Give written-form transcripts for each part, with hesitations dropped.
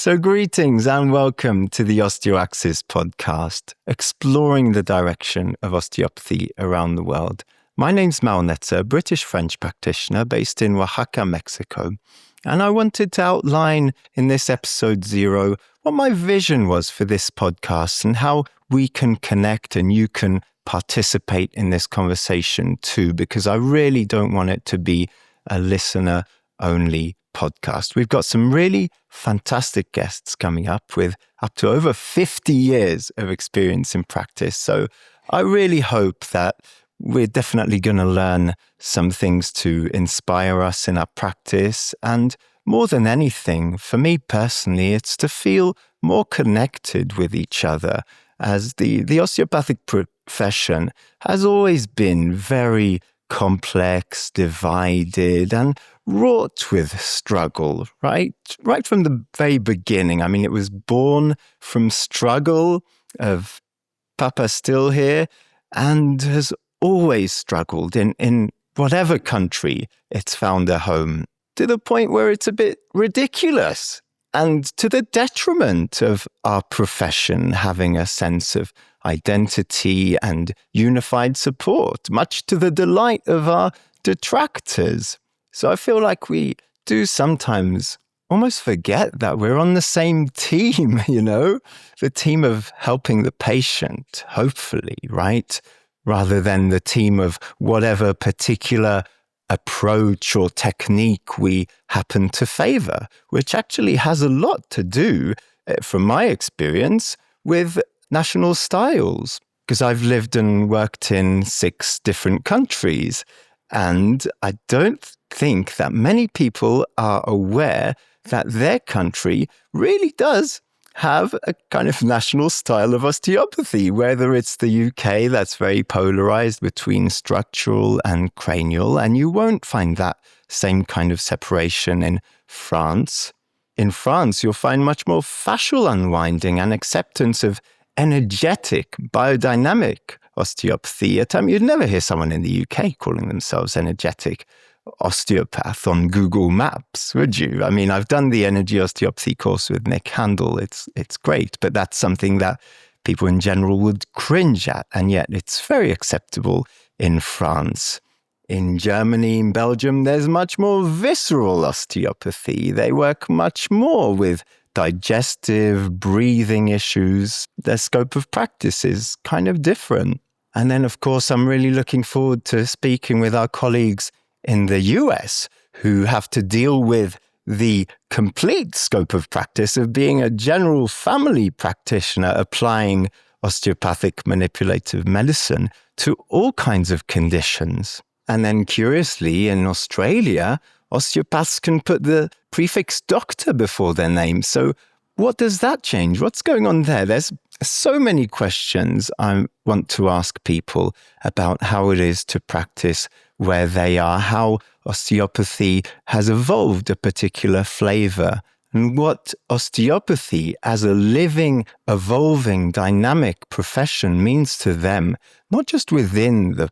So greetings and welcome to the OsteoAxis podcast, exploring the direction of osteopathy around the world. My name's Mal Netzer, a British-French practitioner based in Oaxaca, Mexico. And I wanted to outline in this episode 0 what my vision was for this podcast and how we can connect and you can participate in this conversation too, because I really don't want it to be a listener-only podcast. We've got some really fantastic guests coming up with up to over 50 years of experience in practice. So I really hope that we're definitely going to learn some things to inspire us in our practice. And more than anything, for me personally, it's to feel more connected with each other, as the osteopathic profession has always been very complex, divided, and wrought with struggle, right? Right from the very beginning. I mean, it was born from struggle of Papa still here and has always struggled in whatever country it's found a home, to the point where it's a bit ridiculous and to the detriment of our profession having a sense of identity and unified support, much to the delight of our detractors. So I feel like we do sometimes almost forget that we're on the same team, the team of helping the patient, hopefully, right? Rather than the team of whatever particular approach or technique we happen to favor, which actually has a lot to do, from my experience, with national styles. Because I've lived and worked in 6 different countries, and I don't think that many people are aware that their country really does have a kind of national style of osteopathy, whether it's the UK that's very polarized between structural and cranial, and you won't find that same kind of separation in France. In France, you'll find much more fascial unwinding and acceptance of energetic, biodynamic osteopathy. At a time, you'd never hear someone in the UK calling themselves energetic osteopath on Google Maps, would you? I mean, I've done the energy osteopathy course with Nick Handel. It's great, but that's something that people in general would cringe at, and yet it's very acceptable in France. In Germany, in Belgium, there's much more visceral osteopathy. They work much more with digestive, breathing issues. Their scope of practice is kind of different. And then, of course, I'm really looking forward to speaking with our colleagues in the US, who have to deal with the complete scope of practice of being a general family practitioner applying osteopathic manipulative medicine to all kinds of conditions. And then curiously, in Australia, osteopaths can put the prefix doctor before their name. So what does that change? What's going on there? There's so many questions I want to ask people about how it is to practice where they are, how osteopathy has evolved a particular flavor, and what osteopathy as a living, evolving, dynamic profession means to them, not just within the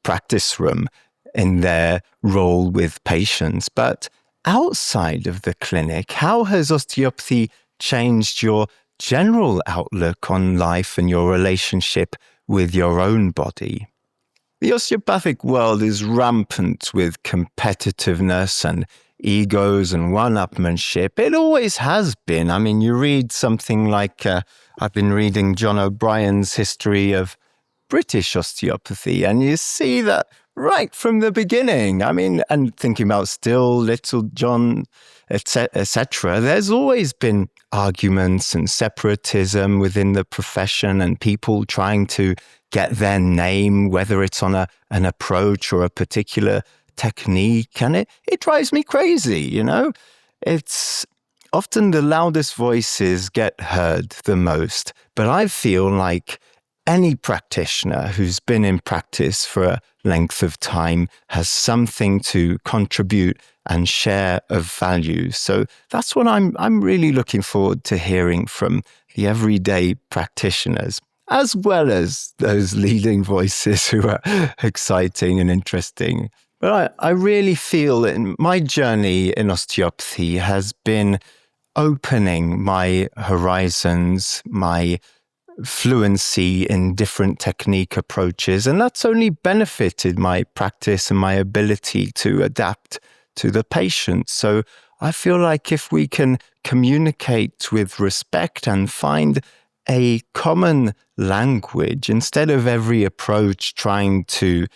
practice room in their role with patients, but outside of the clinic. How has osteopathy changed your general outlook on life and your relationship with your own body? The osteopathic world is rampant with competitiveness and egos and one-upmanship. It always has been. I mean, you read something like, I've been reading John O'Brien's History of British Osteopathy, and you see that right from the beginning. I mean, and thinking about Still, Little John, etc., there's always been arguments and separatism within the profession and people trying to get their name, whether it's on an approach or a particular technique. And it drives me crazy, It's often the loudest voices get heard the most. But I feel like any practitioner who's been in practice for a length of time has something to contribute and share of value. So that's what I'm really looking forward to hearing from the everyday practitioners, as well as those leading voices who are exciting and interesting. But I really feel in my journey in osteopathy has been opening my horizons, my fluency in different technique approaches. And that's only benefited my practice and my ability to adapt to the patient. So I feel like if we can communicate with respect and find a common language, instead of every approach trying to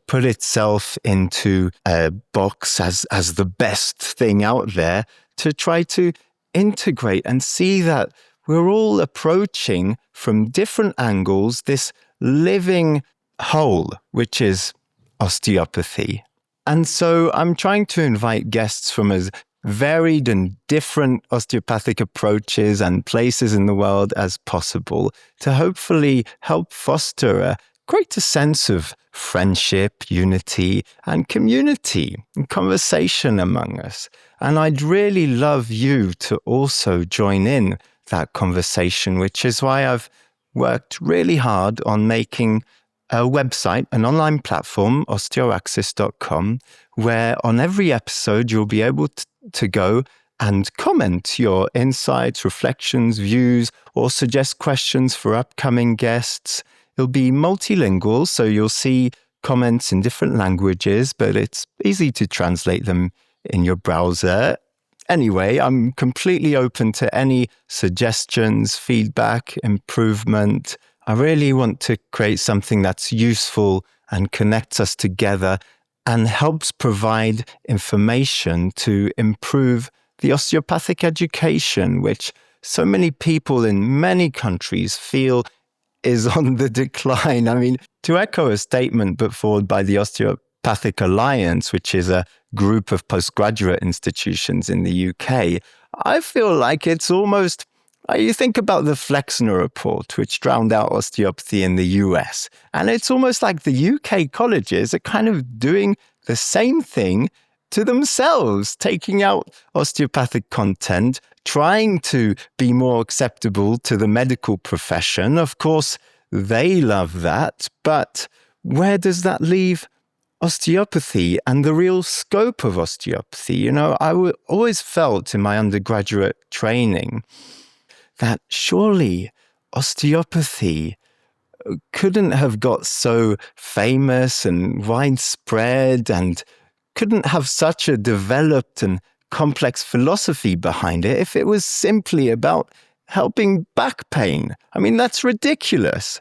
put itself into a box as the best thing out there, to try to integrate and see that we're all approaching from different angles this living whole, which is osteopathy. And so I'm trying to invite guests from as varied and different osteopathic approaches and places in the world as possible to hopefully help foster a greater sense of friendship, unity, and community and conversation among us. And I'd really love you to also join in that conversation, which is why I've worked really hard on making a website, an online platform, osteoaxis.com, where on every episode you'll be able to go and comment your insights, reflections, views, or suggest questions for upcoming guests. It'll be multilingual, so you'll see comments in different languages, but it's easy to translate them in your browser. Anyway, I'm completely open to any suggestions, feedback, improvement. I really want to create something that's useful and connects us together and helps provide information to improve the osteopathic education, which so many people in many countries feel is on the decline. I mean, to echo a statement put forward by the Osteopathic Alliance, which is a group of postgraduate institutions in the UK, I feel like it's almost, you think about the Flexner report, which drowned out osteopathy in the US, and it's almost like the UK colleges are kind of doing the same thing to themselves, taking out osteopathic content, trying to be more acceptable to the medical profession. Of course, they love that, but where does that leave osteopathy and the real scope of osteopathy? I always felt in my undergraduate training that surely osteopathy couldn't have got so famous and widespread and couldn't have such a developed and complex philosophy behind it if it was simply about helping back pain. I mean, that's ridiculous.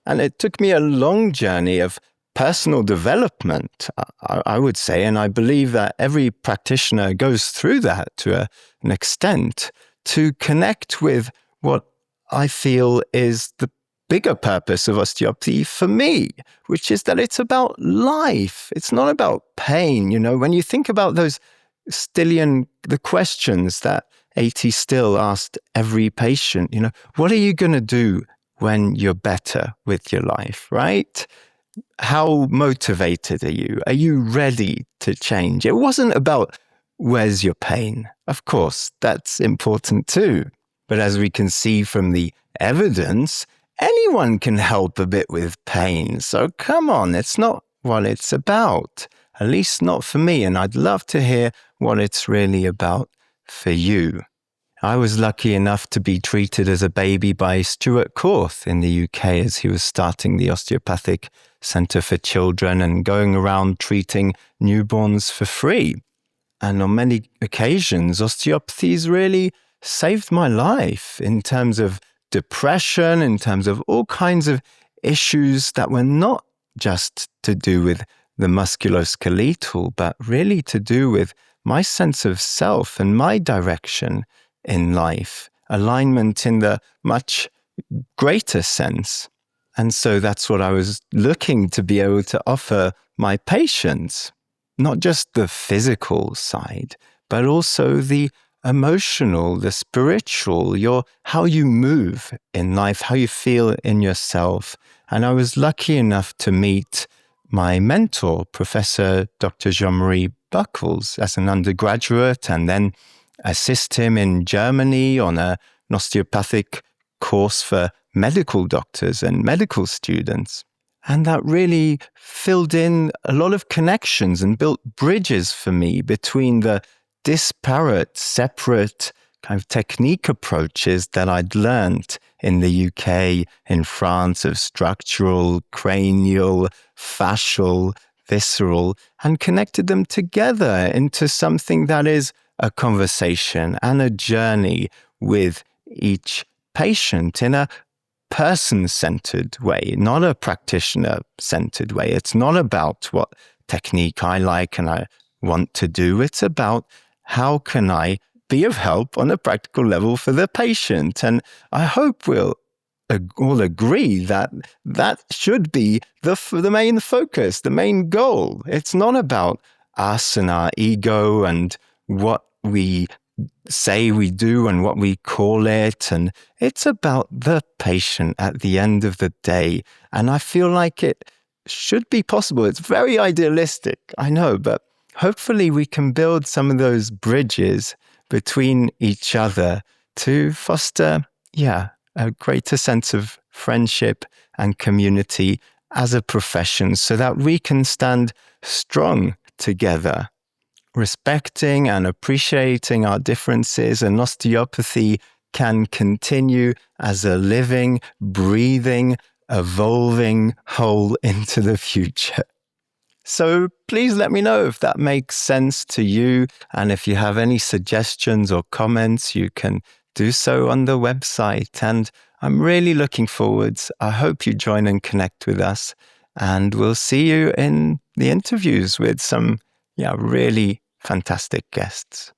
And it took me a long journey of personal development, I would say, and I believe that every practitioner goes through that to an extent, to connect with what I feel is the bigger purpose of osteopathy for me, which is that it's about life. It's not about pain. When you think about those the questions that A.T. Still asked every patient, what are you going to do when you're better with your life, right? How motivated are you? Are you ready to change? It wasn't about where's your pain. Of course, that's important too. But as we can see from the evidence, anyone can help a bit with pain. So come on, it's not what it's about. At least not for me. And I'd love to hear what it's really about for you. I was lucky enough to be treated as a baby by Stuart Korth in the UK as he was starting the Osteopathic Centre for Children and going around treating newborns for free. And on many occasions, osteopathy's really saved my life in terms of depression, in terms of all kinds of issues that were not just to do with the musculoskeletal, but really to do with my sense of self and my direction in life, alignment in the much greater sense. And so that's what I was looking to be able to offer my patients, not just the physical side, but also the emotional, the spiritual, how you move in life, how you feel in yourself. And I was lucky enough to meet my mentor, Professor Dr. Jean-Marie Buckles, as an undergraduate, and then assist him in Germany on an osteopathic course for medical doctors and medical students. And that really filled in a lot of connections and built bridges for me between the disparate, separate kind of technique approaches that I'd learned in the UK, in France, of structural, cranial, fascial, visceral, and connected them together into something that is a conversation and a journey with each patient in a person-centered way, not a practitioner-centered way. It's not about what technique I like and I want to do. It's about how can I be of help on a practical level for the patient. And I hope we'll all agree that that should be the main focus, the main goal. It's not about us and our ego and what we say we do and what we call it. And it's about the patient at the end of the day. And I feel like it should be possible. It's very idealistic, I know, but hopefully we can build some of those bridges between each other to foster, a greater sense of friendship and community as a profession so that we can stand strong together, respecting and appreciating our differences, and osteopathy can continue as a living, breathing, evolving whole into the future. So please let me know if that makes sense to you. And if you have any suggestions or comments, you can do so on the website. And I'm really looking forwards. I hope you join and connect with us. And we'll see you in the interviews with some really fantastic guests.